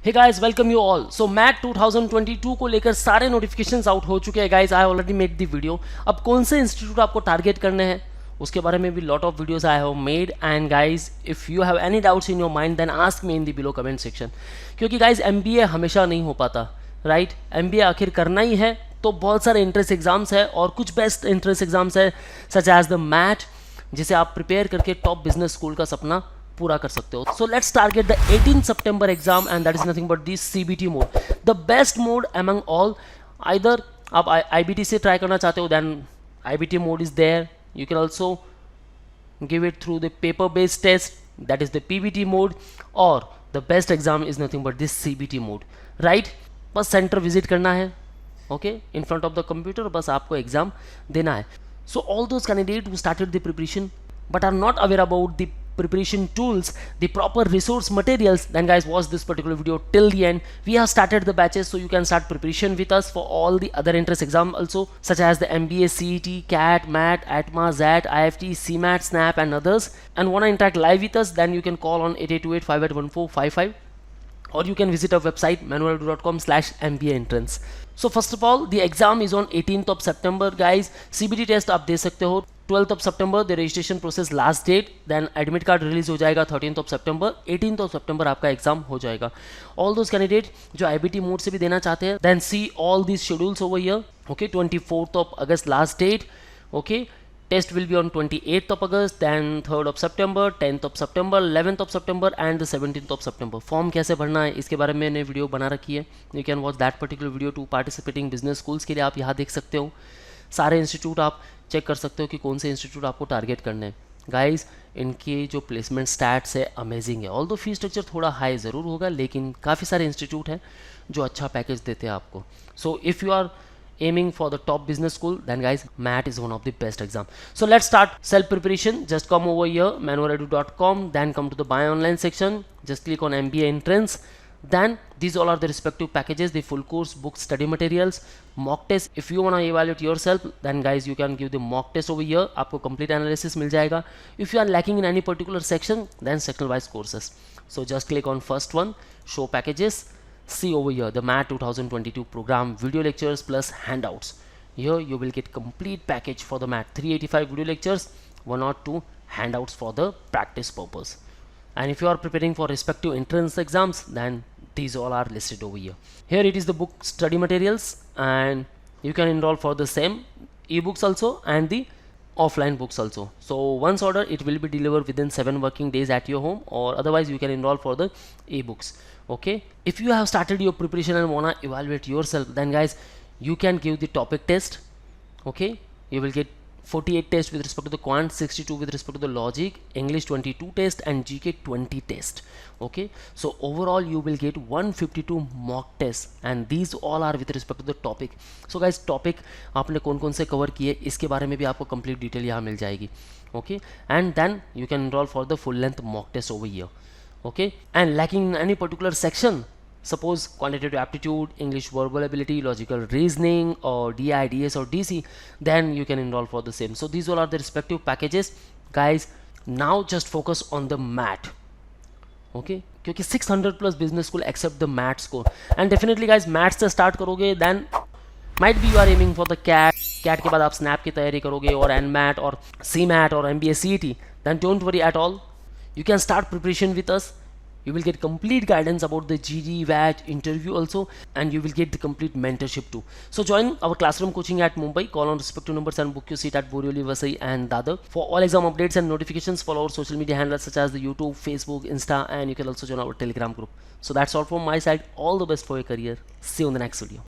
Hey guys welcome you all. So MAT 2022 को लेकर सारे नोटिफिकेशंस आउट हो चुके हैं guys. I already made the video. अब कौन से इंस्टीट्यूट आपको टारगेट करने हैं उसके बारे में भी lot of videos I have made. And guys if you have any doubts in your mind then ask me in the below comment section. क्योंकि गाइस एमबीए हमेशा नहीं हो पाता, राइट? एमबीए आखिर करना ही है तो बहुत सारे एंट्रेंस एग्जाम्स है और कुछ बेस्ट एंट्रेंस एग्जाम्स है सच एज द मैट, जिसे आप प्रिपेयर करके टॉप बिजनेस स्कूल का सपना पूरा कर सकते हो। सो लेट्स टारगेट द 18 सितंबर exam and that is nothing but the CBT mode, the best mode among all. Either आप आईबीटी से ट्राई करना चाहते हो then IBT mode is there. You can also give it through the paper based test, that is the PBT mode, or the best exam is nothing but this CBT mode, right? बस centre visit करना है, okay, in front of the computer, बस आपको exam देना है। So all those candidate who started the preparation but are not aware about the preparation tools, the proper resource materials, then guys watch this particular video till the end. We have started the batches so you can start preparation with us for all the other entrance exam also, such as the MBACET, CAT, MAT, ATMA, ZAT, IFT, CMAT, SNAP and others. And want to interact live with us, then you can call on 8828581455 or you can visit our website manualdu.com/mbaentrance. So first of all the exam is on 18th of September guys. CBT test आप दे सकते हो 12th of September, the registration process last date, then admit card release हो जाएगा 13th of September, 18th of September आपका exam हो जाएगा। all those candidate जो IBT mode से भी देना चाहते हैं then see all these schedules over here, okay? 24th of August last date, okay? Test will be on 28th of August, then 3rd of September, 10th of September, 11th of September and the 17th of September. Form कैसे भरना है इसके बारे में मैंने video बना रखी है, you can watch that particular video to participating business schools के लिए आप यहाँ देख सकते हो। सारे इंस्टीट्यूट आप चेक कर सकते हो कि कौन से इंस्टीट्यूट आपको टारगेट करने हैं। गाइज इनके जो प्लेसमेंट स्टैट्स है अमेजिंग है। ऑल्दो फी स्ट्रक्चर थोड़ा हाई ज़रूर होगा लेकिन काफ़ी सारे इंस्टीट्यूट हैं जो अच्छा पैकेज देते हैं आपको। So if you are aiming for the top business school then guys MAT is one of the best exam. So let's start self preparation. Just come over here manualdu.com, then come to the buy online section, just click on MBA entrance, then these all are the respective packages, the full course book, study materials, mock test. If you want to evaluate yourself then guys you can give the mock test over here, आपको complete analysis मिल जाएगा। If you are lacking in any particular section then sectional wise courses. So just click on first one, show packages. See over here the MAT 2022 program video lectures plus handouts. Here you will get complete package for the MAT, 385 video lectures, 1 or 2 handouts for the practice purpose. And if you are preparing for respective entrance exams then these all are listed over here. Here it is the book study materials and you can enroll for the same ebooks also and the offline books also. So once order it will be delivered within 7 working days at your home, or otherwise you can enroll for the ebooks, okay? If you have started your preparation and wanna evaluate yourself then guys you can give the topic test, okay? You will get 48 tests with respect to the quant, 62 with respect to the logic, English 22 test and GK 20 test, okay? So overall you will get 152 mock tests and these all are with respect to the topic. So guys topic आपने कौन कौन से cover किए इसके बारे में भी आपको complete detail यहाँ मिल जाएगी, okay? And then you can enroll for the full length mock test over here, okay? And lacking in any particular section, suppose quantitative aptitude, English verbal ability, logical reasoning or DI, DS or DC, then you can enroll for the same. So these all are the respective packages guys. Now just focus on the MAT, okay? क्योंकि 600 plus business school accept the MAT score and definitely guys MAT से start करोगे then might be you are aiming for the CAT के बाद आप SNAP की तैयारी करोगे और NMAT और CMAT और MBACET, then don't worry at all, you can start preparation with us. You will get complete guidance about the GD, VAT, interview also, and you will get the complete mentorship too. So join our classroom coaching at Mumbai, call on respective numbers and book your seat at Borivali, Vasai and Dadar. For all exam updates and notifications, follow our social media handles such as the YouTube, Facebook, Insta, and you can also join our Telegram group. So that's all from my side. All the best for your career. See you in the next video.